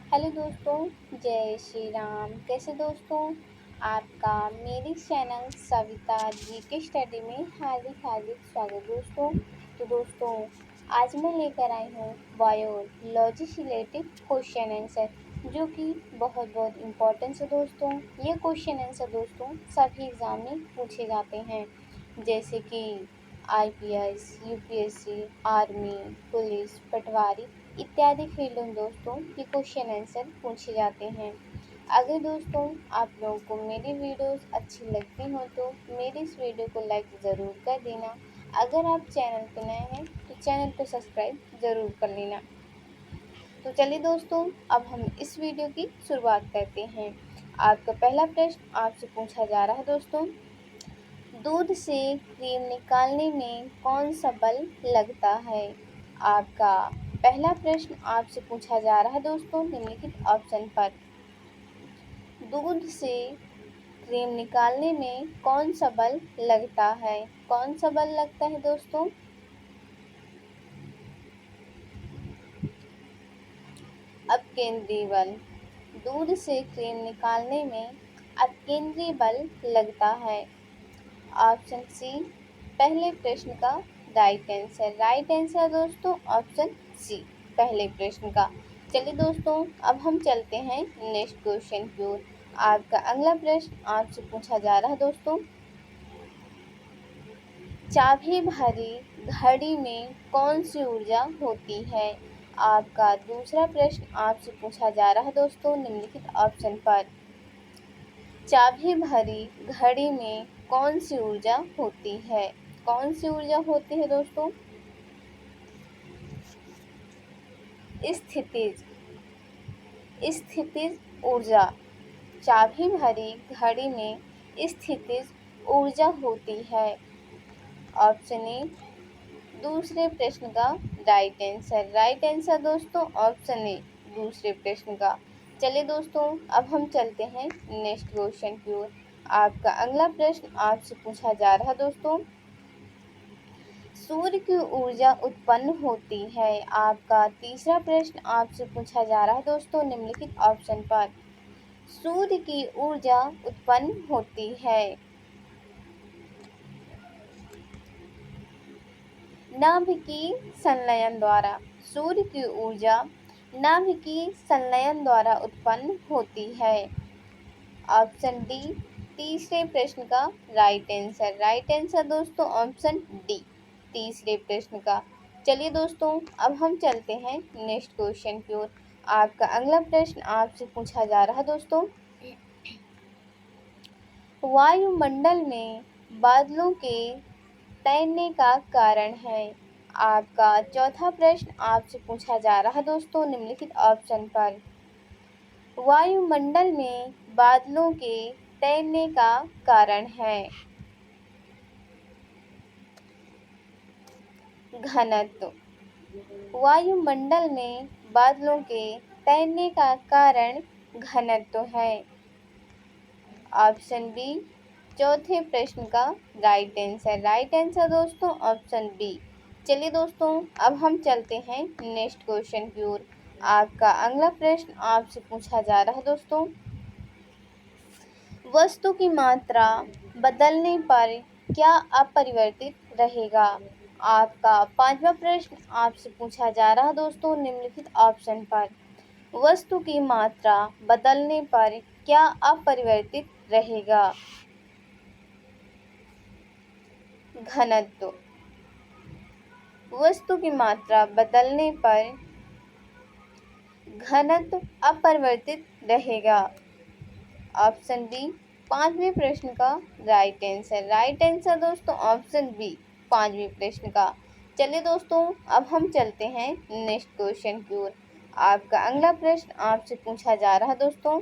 Hello दोस्तों, जय श्री राम। कैसे दोस्तों? आपका मेरे चैनल सविता जीके स्टडी में हार्दिक हार्दिक स्वागत दोस्तों। तो दोस्तों, आज मैं लेकर आई हूँ बायोलॉजी से रिलेटेड क्वेश्चन आंसर, जो कि बहुत बहुत इम्पोर्टेंट है दोस्तों। ये क्वेश्चन आंसर दोस्तों सभी एग्जाम में पूछे जाते हैं, जैसे कि आईपीएस, यूपीएससी, आर्मी, पुलिस, पटवारी इत्यादि फील्डों में दोस्तों ये क्वेश्चन आंसर पूछे जाते हैं। अगर दोस्तों आप लोगों को मेरी वीडियोस अच्छी लगती हो तो मेरी इस वीडियो को लाइक ज़रूर कर देना। अगर आप चैनल पर नए हैं तो चैनल को सब्सक्राइब ज़रूर कर लेना। तो चलिए दोस्तों, अब हम इस वीडियो की शुरुआत करते हैं। आपका पहला प्रश्न आपसे पूछा जा रहा है दोस्तों, दूध से क्रीम निकालने में कौन सा बल लगता है? आपका पहला प्रश्न आपसे पूछा जा रहा है दोस्तों निम्नलिखित ऑप्शन पर। दूध से क्रीम निकालने में कौन सा बल लगता है? कौन सा बल लगता है दोस्तों? अपकेंद्रीय बल। दूध से क्रीम निकालने में अपकेंद्रीय बल लगता है। ऑप्शन सी पहले प्रश्न का राइट आंसर। राइट आंसर दोस्तों ऑप्शन सी पहले प्रश्न का। चलिए दोस्तों, अब हम चलते हैं नेक्स्ट क्वेश्चन की ओर। आपका अगला प्रश्न आपसे पूछा जा रहा है दोस्तों, चाबी भरी घड़ी में कौन सी ऊर्जा होती है? आपका दूसरा प्रश्न आपसे पूछा जा रहा है दोस्तों निम्नलिखित ऑप्शन पर। चाबी भरी घड़ी में कौन सी ऊर्जा होती है? कौन सी ऊर्जा होती है दोस्तों? स्थितिज स्थितिज ऊर्जा। चाबी भरी घड़ी में स्थितिज ऊर्जा होती है। ऑप्शन ए दूसरे प्रश्न का राइट आंसर। राइट आंसर दोस्तों ऑप्शन ए दूसरे प्रश्न का। चलिए दोस्तों, अब हम चलते हैं नेक्स्ट क्वेश्चन की ओर। आपका अगला प्रश्न आपसे पूछा जा रहा है दोस्तों, सूर्य की ऊर्जा उत्पन्न होती है। आपका तीसरा प्रश्न आपसे पूछा जा रहा है दोस्तों निम्नलिखित ऑप्शन पर। सूर्य की ऊर्जा उत्पन्न होती है। नाभिकीय संलयन द्वारा। सूर्य की ऊर्जा नाभिकीय संलयन द्वारा उत्पन्न होती है। ऑप्शन डी तीसरे प्रश्न का राइट आंसर। राइट आंसर दोस्तों ऑप्शन डी तीसरे प्रश्न का। चलिए दोस्तों, अब हम चलते हैं नेक्स्ट क्वेश्चन की ओर। आपका अगला प्रश्न आपसे पूछा जा रहा है दोस्तों, वायुमंडल में बादलों के तैरने का कारण है। आपका चौथा प्रश्न आपसे पूछा जा रहा है दोस्तों निम्नलिखित ऑप्शन पर। वायुमंडल में बादलों के तैरने का कारण है। घनत्व। वायुमंडल में बादलों के तैरने का कारण घनत्व है। ऑप्शन बी चौथे प्रश्न का राइट आंसर। राइट आंसर दोस्तों ऑप्शन बी। चलिए दोस्तों, अब हम चलते हैं नेक्स्ट क्वेश्चन की ओर। आपका अगला प्रश्न आपसे पूछा जा रहा है दोस्तों, वस्तु की मात्रा बदलने पर क्या अपरिवर्तित रहेगा? आपका पांचवा प्रश्न आपसे पूछा जा रहा है दोस्तों निम्नलिखित ऑप्शन पर। वस्तु की मात्रा बदलने पर क्या अपरिवर्तित रहेगा? घनत्व। वस्तु की मात्रा बदलने पर घनत्व अपरिवर्तित रहेगा। ऑप्शन बी पांचवें प्रश्न का राइट आंसर। राइट आंसर दोस्तों ऑप्शन बी पांचवें प्रश्न का। चलिए दोस्तों, अब हम चलते हैं नेक्स्ट क्वेश्चन की ओर। आपका अगला प्रश्न आपसे पूछा जा रहा है दोस्तों,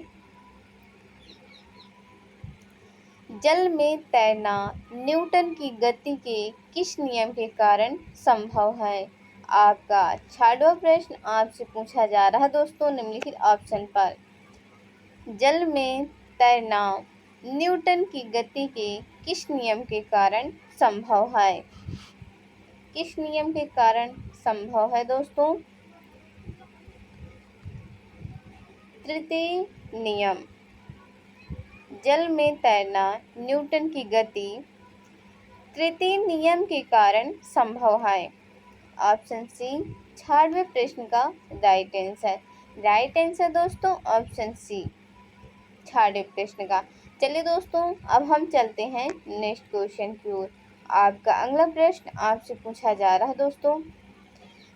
जल में तैरना न्यूटन की गति के किस नियम के कारण संभव है? आपका छठवां प्रश्न आपसे पूछा जा रहा है दोस्तों निम्नलिखित ऑप्शन पर। जल में तैरना न्यूटन की गति के किस नियम के कारण संभव है? किस नियम के कारण संभव है दोस्तों? तृतीय नियम, जल में तैरना न्यूटन की गति तृतीय नियम के कारण संभव है। ऑप्शन सी 66वें प्रश्न का राइट आंसर। राइट आंसर दोस्तों ऑप्शन सी 66वें प्रश्न का। चलिए दोस्तों अब हम चलते हैं नेक्स्ट क्वेश्चन की ओर। आपका अगला प्रश्न आपसे पूछा जा रहा है दोस्तों,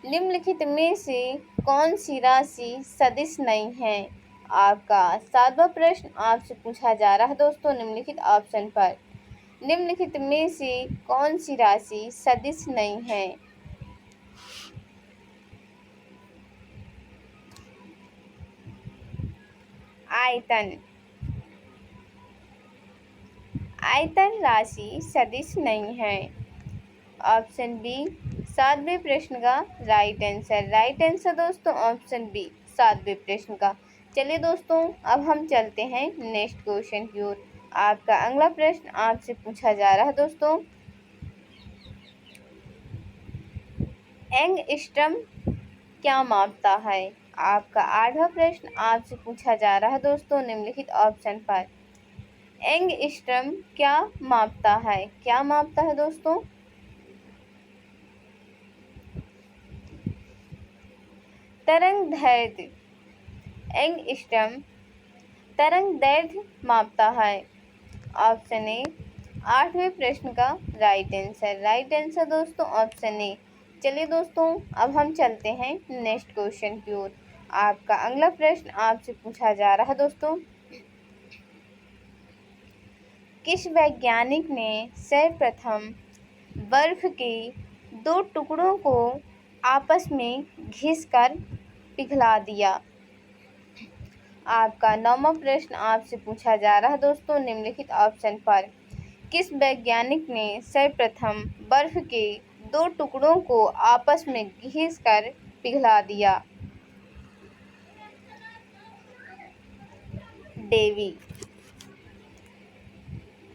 निम्नलिखित में से कौन सी राशि सदिश नहीं है। आपका 7वां प्रश्न आपसे पूछा जा रहा है दोस्तों निम्नलिखित ऑप्शन पर, निम्नलिखित में से कौन सी राशि सदिश नहीं है। आयतन, आयतन राशि सदिश नहीं है। ऑप्शन बी 7वें प्रश्न का राइट आंसर। राइट आंसर दोस्तों ऑप्शन बी 7वें प्रश्न का। चलिए दोस्तों अब हम चलते हैं नेक्स्ट क्वेश्चन की ओर। आपका अगला प्रश्न आपसे पूछा जा रहा है दोस्तों, एंगस्ट्रम क्या मापता है। आपका 8वां प्रश्न आपसे पूछा जा रहा है दोस्तों निम्नलिखित ऑप्शन पर, एंगस्ट्रम क्या मापता है। क्या मापता है दोस्तों। तरंग दैर्ध्य, एंगस्ट्रम तरंग दैर्ध्य मापता है। ऑप्शन ए 8वें प्रश्न का राइट आंसर। राइट आंसर दोस्तों ऑप्शन ए। चलिए दोस्तों अब हम चलते हैं नेक्स्ट क्वेश्चन की ओर। आपका अगला प्रश्न आपसे पूछा जा रहा है दोस्तों, किस वैज्ञानिक ने सर्वप्रथम बर्फ के दो टुकड़ों को आपस में घिसकर पिघला दिया। आपका 9वां प्रश्न आपसे पूछा जा रहा है दोस्तों निम्नलिखित ऑप्शन पर, किस वैज्ञानिक ने सर्वप्रथम बर्फ के दो टुकड़ों को आपस में घिसकर पिघला दिया। डेवी,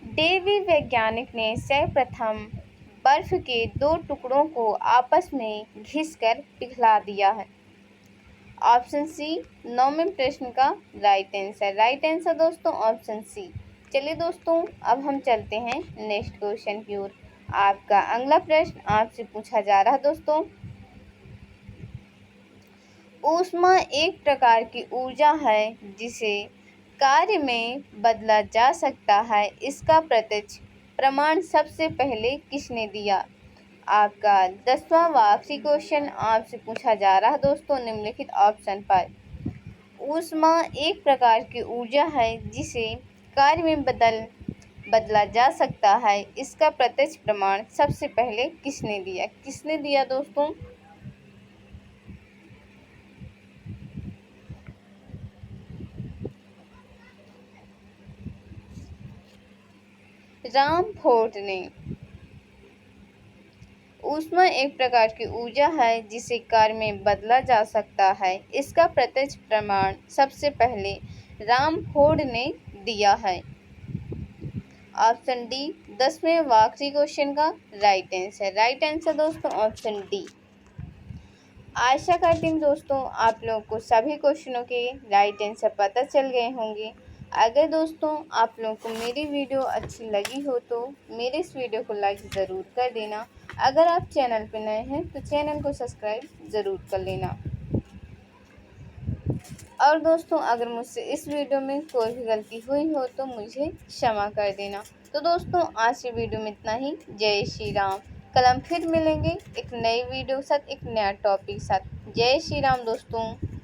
डेवी वैज्ञानिक ने सर्वप्रथम बर्फ के दो टुकड़ों को आपस में घिसकर पिघला दिया है। ऑप्शन सी 9वें प्रश्न का राइट आंसर। राइट आंसर दोस्तों ऑप्शन सी। चलिए दोस्तों अब हम चलते हैं नेक्स्ट क्वेश्चन की ओर। आपका अगला प्रश्न आपसे पूछा जा रहा है दोस्तों, ऊष्मा एक प्रकार की ऊर्जा है जिसे कार्य में बदला जा सकता है, इसका प्रत्यक्ष प्रमाण सबसे पहले किसने दिया। आपका 10वां व आखिरी क्वेश्चन आपसे पूछा जा रहा है दोस्तों निम्नलिखित ऑप्शन पर, ऊष्मा एक प्रकार की ऊर्जा है जिसे कार्य में बदला जा सकता है, इसका प्रत्यक्ष प्रमाण सबसे पहले किसने दिया। किसने दिया दोस्तों। रामफोर्ड ने। ऊष्मा एक प्रकार की ऊर्जा है जिसे कार्य में बदला जा सकता है, इसका प्रत्यक्ष प्रमाण सबसे पहले रामफोर्ड ने दिया है। ऑप्शन डी 10वें व आखिरी क्वेश्चन का राइट आंसर। राइट आंसर दोस्तों ऑप्शन डी। आशा करती हूँ दोस्तों आप लोगों को सभी क्वेश्चनों के राइट आंसर पता चल गए होंगे। अगर दोस्तों आप लोगों को मेरी वीडियो अच्छी लगी हो तो मेरे इस वीडियो को लाइक ज़रूर कर देना। अगर आप चैनल पर नए हैं तो चैनल को सब्सक्राइब ज़रूर कर लेना। और दोस्तों अगर मुझसे इस वीडियो में कोई भी गलती हुई हो तो मुझे क्षमा कर देना। तो दोस्तों आज की वीडियो में इतना ही। जय श्री राम। कल हम फिर मिलेंगे एक नई वीडियो के साथ, एक नया टॉपिक के साथ। जय श्री राम दोस्तों।